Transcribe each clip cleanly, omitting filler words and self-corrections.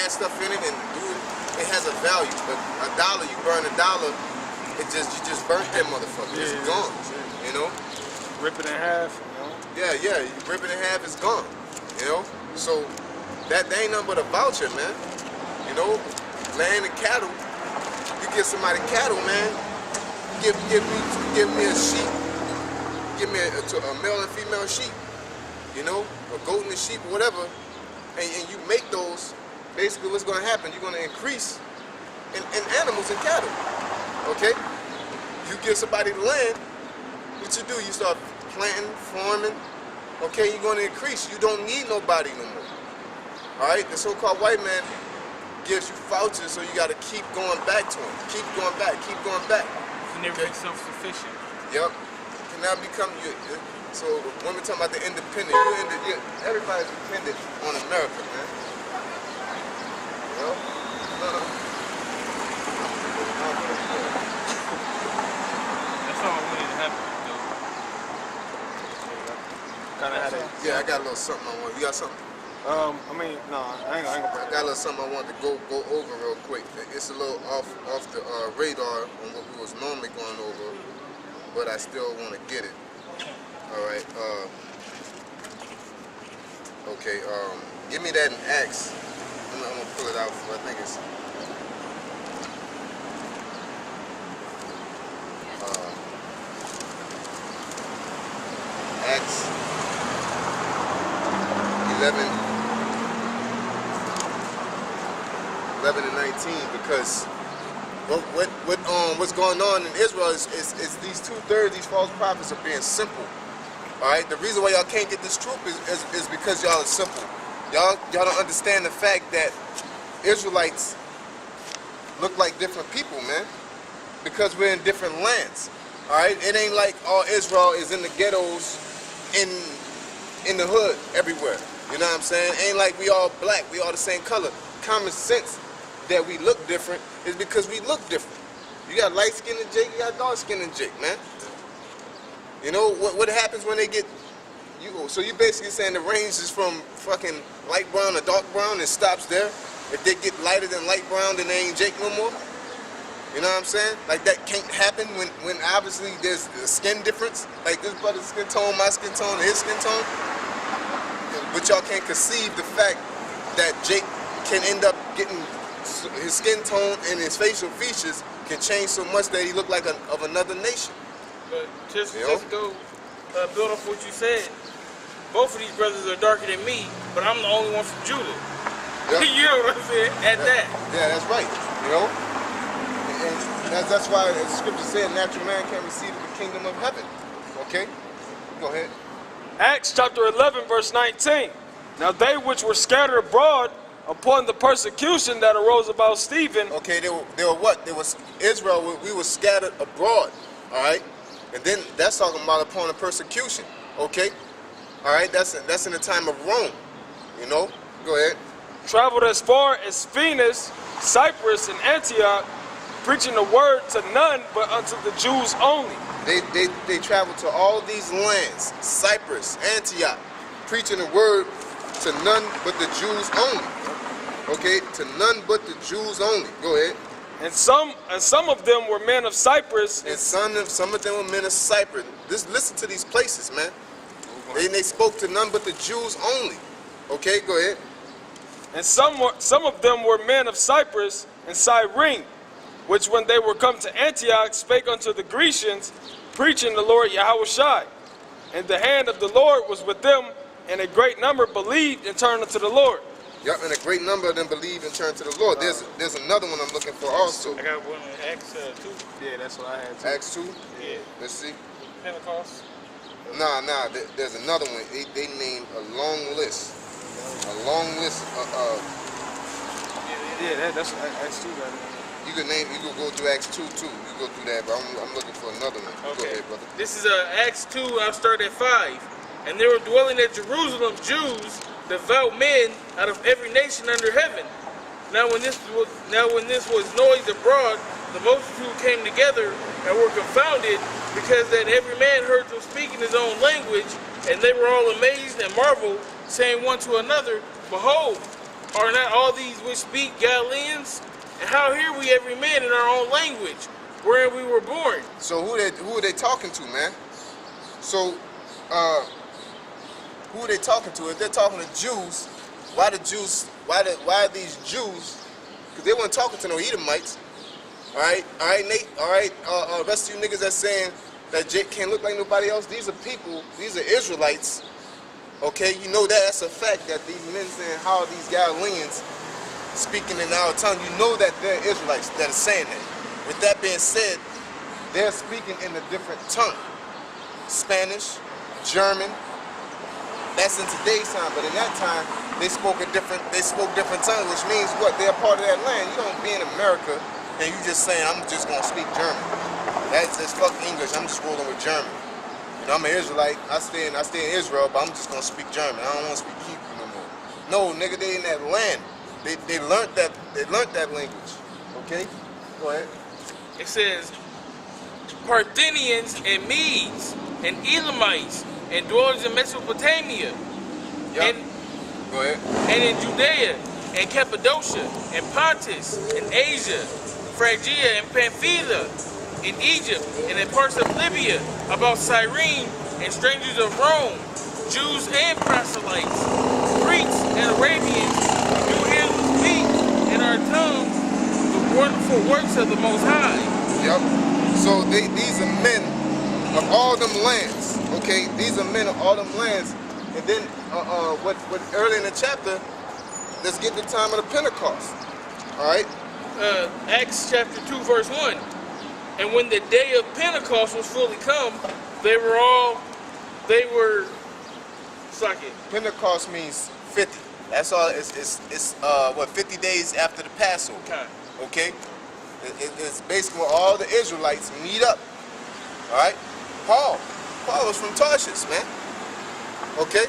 add stuff in it and do it, it has a value. But a dollar, you burn a dollar, you just burnt that motherfucker. It's gone. You know? Rip it in half, you know? Yeah, you rip it in half, it's gone. You know? So that ain't nothing but a voucher, man. You know? Land and cattle. You give somebody cattle, man. Give me a sheep. Give me a male and female sheep. You know? A goat and a sheep, whatever. And you make those, basically what's gonna happen, you're gonna increase in animals and cattle. Okay? You give somebody the land, what you do? You start planting, farming. Okay, you're gonna increase. You don't need nobody no more. Alright? The so-called white man gives you vouchers, so you gotta keep going back to him. Keep going back, keep going back. You never be self-sufficient. Yep. You can now become you. So when we're talking about the independent, everybody's dependent on America, man. You know? That's all I wanted to happen, though. Kind of had it. Yeah, I got a little something I want. You got something? I mean, no, I ain't gonna I got a little something I wanted to go over real quick. It's a little off the radar on what we was normally going over, but I still want to get it. All right. Okay. Give me that in Acts. I'm gonna pull it out. I think it's. Acts 11 and 19, because what's going on in Israel is these 2/3 these false prophets are being simple. All right, the reason why y'all can't get this truth is because y'all are simple. Y'all don't understand the fact that Israelites look like different people, man, because we're in different lands. All right, it ain't like all Israel is in the ghettos, in the hood everywhere. You know what I'm saying? Ain't like we all black, we all the same color. Common sense that we look different is because we look different. You got light skin and Jake, you got dark skin and Jake, man. You know what happens when they get you? So you basically saying the range is from fucking light brown to dark brown and stops there. If they get lighter than light brown, then they ain't Jake no more. You know what I'm saying? Like that can't happen when obviously there's a skin difference. Like this brother's skin tone, my skin tone, and his skin tone. But y'all can't conceive the fact that Jake can end up getting his skin tone and his facial features can change so much that he look like of another nation. But just go build off what you said. Both of these brothers are darker than me, but I'm the only one from Judah. Yep. You know what I'm saying? That. Yeah, that's right. You know, and that's why the scripture said, "Natural man can't receive the kingdom of heaven." Okay, go ahead. Acts chapter 11, verse 19. Now they which were scattered abroad upon the persecution that arose about Stephen. Okay, they were what? They was Israel. We were scattered abroad. All right, and then that's talking about upon the persecution. Okay, all right. That's in the time of Rome. You know. Go ahead. Traveled as far as Phoenix, Cyprus, and Antioch, preaching the word to none but unto the Jews only. They traveled to all these lands, Cyprus, Antioch, preaching the word to none but the Jews only. Okay, to none but the Jews only. Go ahead. And some of them were men of Cyprus. And some of them were men of Cyprus. Just listen to these places, man. They spoke to none but the Jews only. Okay, go ahead. And some of them were men of Cyprus and Cyrene, which when they were come to Antioch spake unto the Grecians, preaching the Lord Yahushai. And the hand of the Lord was with them, and a great number believed and turned unto the Lord. Yep, and a great number of them believed and turned to the Lord. There's another one I'm looking for also. I got one in Acts 2. Yeah, that's what I had too. Acts 2? Yeah. Let's see. Pentecost. Nah, there's another one. They named a long list. A long list. Yeah, that's Acts 2. You can go through Acts 2 too. You go through that, but I'm looking for another one. Okay. Go ahead, brother. This is Acts 2. I'll start at 5. And there were dwelling at Jerusalem Jews, devout men out of every nation under heaven. Now when this was noised abroad, the multitude came together and were confounded, because that every man heard them speak in his own language, and they were all amazed and marveled, saying one to another, Behold, are not all these which speak Galileans? And how hear we every man in our own language, wherein we were born? So who are they talking to, man? So who are they talking to? If they're talking to Jews, why are these Jews? Because they weren't talking to no Edomites. All right, Nate. All right, rest of you niggas that's saying that Jake can't look like nobody else. These are people. These are Israelites. Okay, you know that's a fact that these men saying how are these Galileans speaking in our tongue. You know that they're Israelites that are saying that. With that being said, they're speaking in a different tongue. Spanish, German. That's in today's time, but in that time they spoke different tongue, which means what? They're part of that land. You don't be in America and you just saying I'm just gonna speak German. That's fuck English. I'm just rolling with German. You know, I'm an Israelite. I stay in Israel, but I'm just gonna speak German. I don't want to speak Hebrew no more. No, nigga, they in that land. They learned that language. Okay, go ahead. It says, Parthians and Medes and Elamites and dwellers in Mesopotamia, Yep. Go ahead. and in Judea and Cappadocia and Pontus and Asia, Phrygia and Pamphylia, in Egypt and in parts of Libya, about Cyrene, and strangers of Rome, Jews and proselytes, Greeks and Arabians, you hear them speak in our tongue the wonderful works of the Most High. Yep. So these are men of all them lands. Okay, these are men of all them lands. And then what early in the chapter, let's get the time of the Pentecost. All right. Acts chapter 2 verse 1. And when the day of Pentecost was fully come, they were Pentecost means 50. That's all. It's 50 days after the Passover. Okay. It's basically where all the Israelites meet up. All right. Paul was from Tarshish, man. Okay.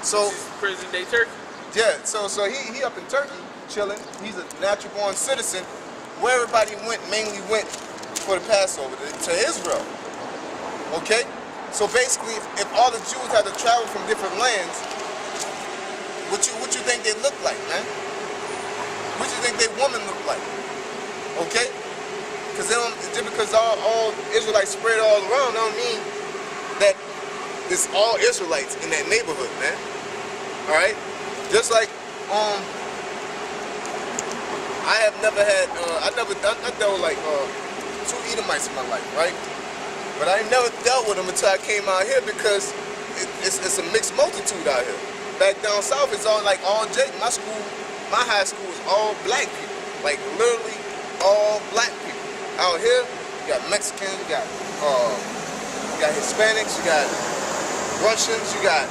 So present day Turkey. yeah. So he up in Turkey chilling. He's a natural born citizen. Where everybody mainly went for the Passover to Israel. Okay. So basically, if all the Jews had to travel from different lands, what you think they look like, man? What you think they women look like? Okay? Because just because all Israelites spread all around, don't mean that it's all Israelites in that neighborhood, man. All right? Just like I dealt with like 2 Edomites in my life, right? But I never dealt with them until I came out here because it's a mixed multitude out here. Back down south, it's all Jake. My high school is all black people, like literally all black people. Out here, you got Mexicans, you got Hispanics, you got Russians, you got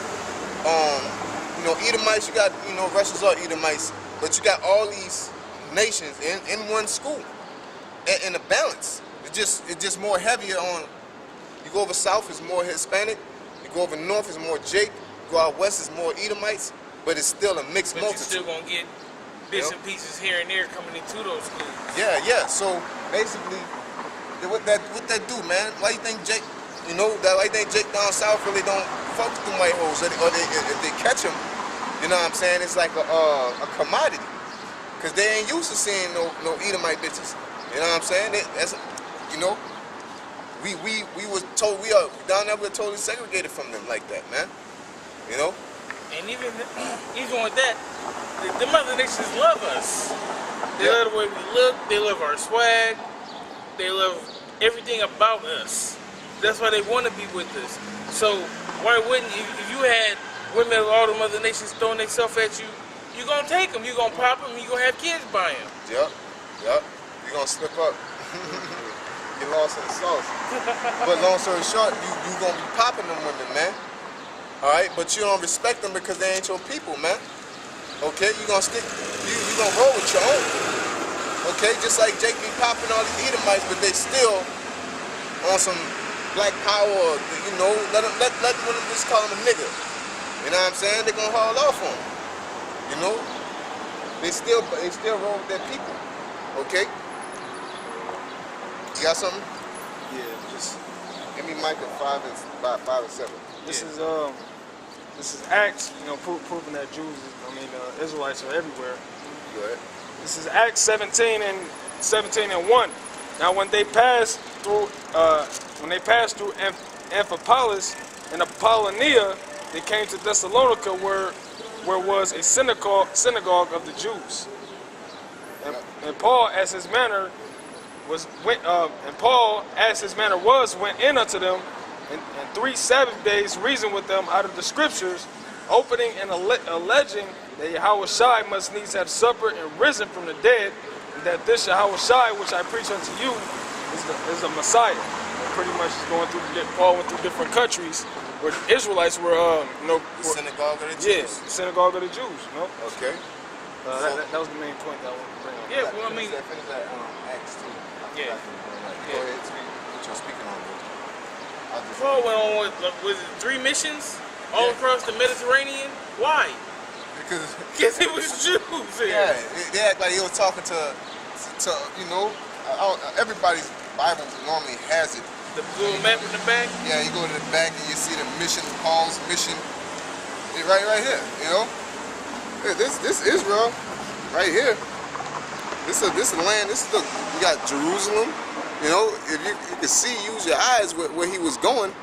Edomites, you got Russians are Edomites, but you got all these nations in one school, in a balance. It's just more heavier on. You go over south, it's more Hispanic. You go over north, it's more Jake. You go out west, it's more Edomites. But it's still a mixed multitude. But you're still gonna get bits and pieces here and there coming into those schools. Yeah. So basically, what that do, man? Why you think Jake? Why you think Jake down south really don't fuck with them white hoes, or if they catch them, you know what I'm saying? It's like a commodity, cause they ain't used to seeing no Edomite bitches. You know what I'm saying? We was told we are down there. We're totally segregated from them like that, man. And even with that, the other nations love us. They love the way we look. They love our swag. They love everything about us. That's why they want to be with us. So why wouldn't you? If you had women of all the other nations throwing themselves at you, you're gonna take them. You're gonna pop them. You're gonna have kids by them. Yep. You're gonna slip up. Get lost in the sauce. But long story short, you gonna be popping them women, man. All right, but you don't respect them because they ain't your people, man. Okay, you gonna roll with your own. Okay, just like Jake be popping all these Edomites, but they still on some black power. Let them just call him a nigga. You know what I'm saying? They gonna haul off on him. They still roll with their people. Okay. You got something? Yeah, just Give me Micah 5 and 7. this is Acts, proving that Israelites are everywhere. Go ahead. This is Acts 17 and 1. Now when they passed through Amphipolis and Apollonia, they came to Thessalonica, where was a synagogue of the Jews. And Paul, as his manner was, went in unto them, and 3 Sabbath days reasoned with them out of the Scriptures, opening and alleging that Yahushua must needs have suffered and risen from the dead, and that this Yahushua, which I preach unto you, is the Messiah. And pretty much is going through. Paul went through different countries where the Israelites were, The synagogue of the Jews. yes, the synagogue of the Jews. Okay. That was the main point that I wanted to bring up. Yeah, well, I mean, Finish that Acts 2. Yeah. Go ahead, speak what you're speaking on. I'll just- Paul went on with 3 missions all across the Mediterranean. Why? Because Because it was Jews here. yeah, they act like he was talking to everybody's Bible normally has it. The little map in the back. Yeah, you go to the back and you see the mission, Paul's mission, right here. Yeah, this Israel, right here. This is land. You got Jerusalem. If you can see, use your eyes where he was going.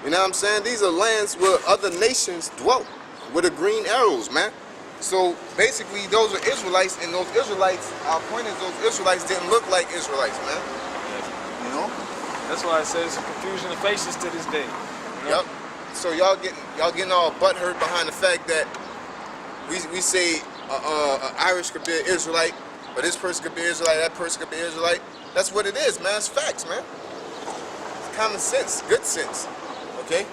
You know what I'm saying? These are lands where other nations dwelt, with the green arrows, man. So basically, those are Israelites, and those Israelites, our point is, those Israelites didn't look like Israelites, man. That's why it says confusion of faces to this day. Yep. So y'all getting all butthurt behind the fact that we say an Irish could be an Israelite, but this person could be Israelite, that person could be Israelite. That's what it is, man. It's facts, man. It's common sense, good sense. Okay?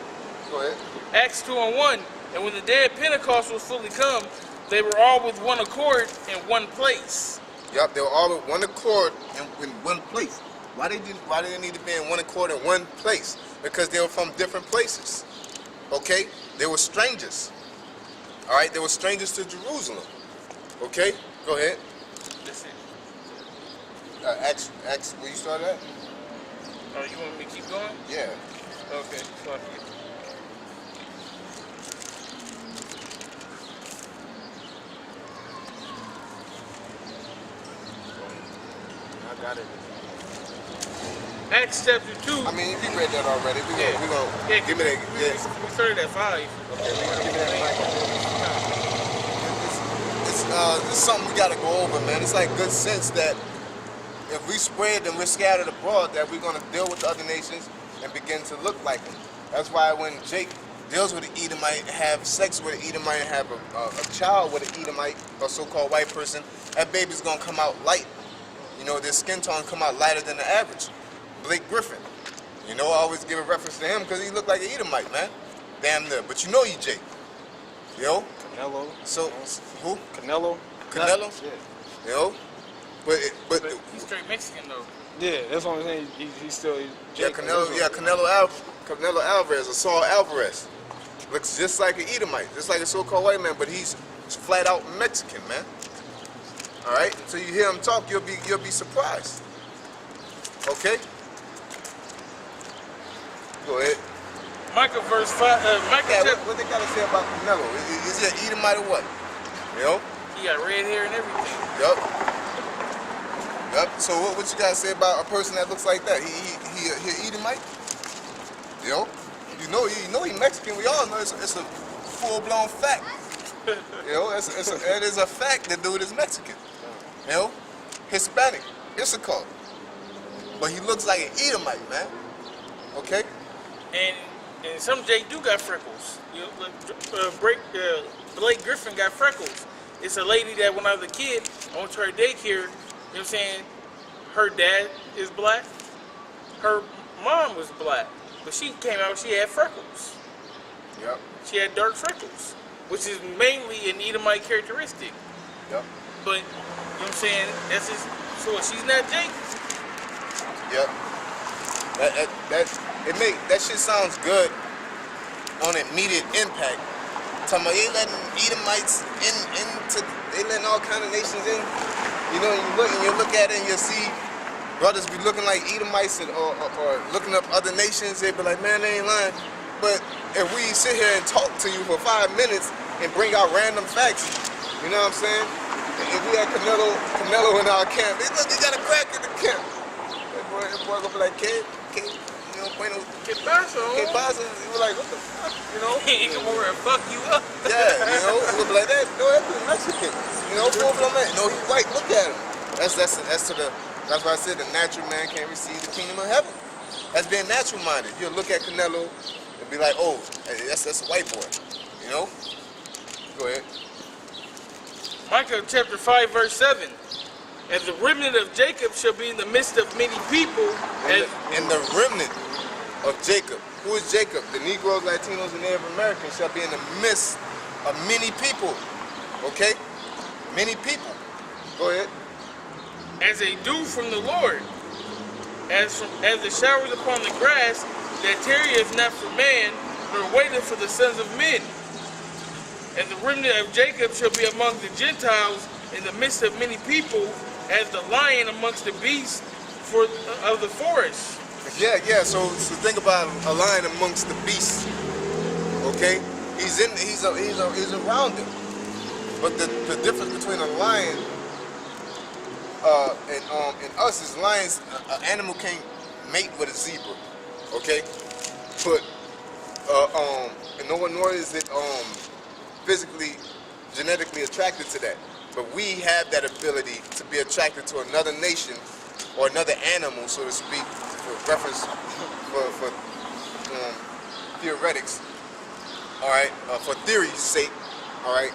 Go ahead. Acts 2 and 1. And when the day of Pentecost was fully come, they were all with one accord in one place. Yep, they were all with one accord in one place. Why did they need to be in one accord in one place? Because they were from different places. Okay? They were strangers. All right? They were strangers to Jerusalem. Okay? Go ahead. That's it. Acts, where you started at? Oh, you want me to keep going? Yeah. Okay. So I forget. I got it. Acts chapter 2. I mean, you read that already. We gonna give me that. Yeah. We started at 5. Okay, we gonna give me that mic. It's something we gotta go over, man. It's like good sense that if we spread and we're scattered abroad, that we're gonna deal with the other nations and begin to look like them. That's why when Jake deals with an Edomite, have sex with an Edomite, and have a child with an Edomite, a so-called white person, that baby's gonna come out light. Their skin tone come out lighter than the average. Blake Griffin. I always give a reference to him because he looked like an Edomite, man. Damn near. But you Jake. Canelo. So, who? Canelo. Canelo? Yeah. But He's straight Mexican though. Yeah, that's what I'm saying. He's still. Canelo Alvarez or Saul Alvarez. Looks just like an Edomite, just like a so-called white man, but he's flat out Mexican, man. All right? So you hear him talk, you'll be surprised. Okay? Go ahead. Micah verse 5. Micah Yeah, chapter. what they gotta say about Canelo? Is he an Edomite or what? He got red hair and everything. Yup. So what you gotta say about a person that looks like that? He an Edomite? You know he Mexican. We all know it's a full-blown fact. It is a fact that dude is Mexican. Hispanic, Issachar. But he looks like an Edomite, man. Okay? And some Jake do got freckles. Blake Griffin got freckles. It's a lady that when I was a kid, I went to her daycare, you know what I'm saying? Her dad is black. Her mom was black. But she came out, she had freckles. Yep. She had dark freckles, which is mainly an Edomite characteristic. Yep. But, you know what I'm saying? That's just, so she's not Jake. Yep. That shit sounds good on immediate impact. Talking about they letting Edomites they letting all kind of nations in. You look at it and you see brothers be looking like Edomites or looking up other nations. They be like, man, they ain't lying. But if we sit here and talk to you for 5 minutes and bring out random facts, you know what I'm saying? if we had Canelo in our camp, hey, look, he got a crack in the camp. That boy gonna be like, you know, bueno, ¿Qué pasa? ¿qué pasa? He was like, what the fuck, you know? He come over and fuck you up. Yeah, you know, he was like that. No, that's Mexican. You know, no, he's white. Look at him. That's why I said the natural man can't receive the kingdom of heaven. That's being natural minded. You'll look at Canelo and be like, oh, that's a white boy. You know? Go ahead. Micah chapter 5 verse 7. And the remnant of Jacob shall be in the midst of many people. And the remnant of Jacob. Who is Jacob? The Negroes, Latinos, and Native Americans shall be in the midst of many people. Okay? Many people. Go ahead. As a dew from the Lord, as the showers upon the grass, that tarrieth not for man, nor waiteth for the sons of men. And the remnant of Jacob shall be among the Gentiles in the midst of many people, as the lion amongst the beasts of the forest. Yeah. So think about a lion amongst the beasts. Okay, he's around them. But the difference between a lion and us is lions. An animal can't mate with a zebra. Okay, but and nor is it physically, genetically attracted to that. But we have that ability to be attracted to another nation or another animal, so to speak, for reference, for theoretics. All right, for theory's sake. All right,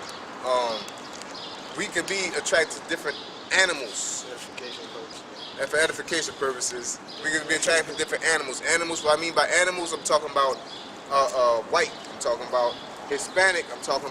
we can be attracted to different animals. And for edification purposes, we can be attracted to different animals. Animals. What I mean by animals, I'm talking about white. I'm talking about Hispanic. I'm talking